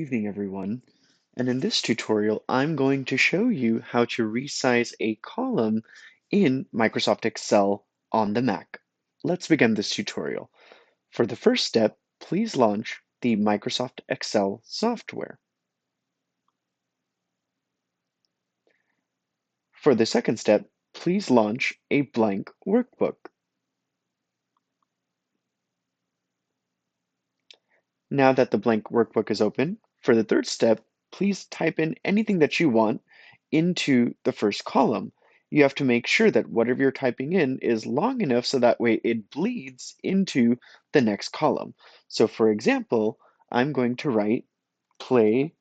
Evening everyone, and in this tutorial I'm going to show you how to resize a column in Microsoft Excel on the Mac. Let's begin this tutorial. For the first step, please launch the Microsoft Excel software. For the second step, please launch a blank workbook. Now that the blank workbook is open, for the third step, please type in anything that you want into the first column. You have to make sure that whatever you're typing in is long enough so that way it bleeds into the next column. So for example, I'm going to write play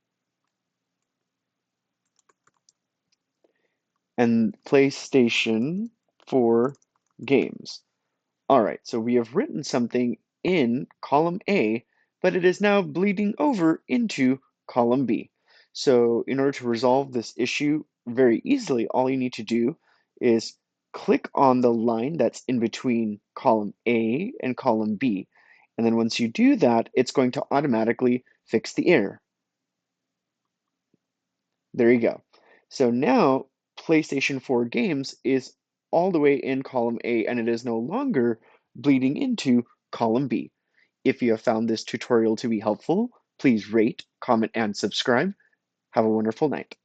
and PlayStation for games. All right, so we have written something in column A, but it is now bleeding over into column B. So in order to resolve this issue very easily, all you need to do is click on the line that's in between column A and column B. And then once you do that, it's going to automatically fix the error. There you go. So now PlayStation 4 games is all the way in column A and it is no longer bleeding into column B. If you have found this tutorial to be helpful, please rate, comment, and subscribe. Have a wonderful night.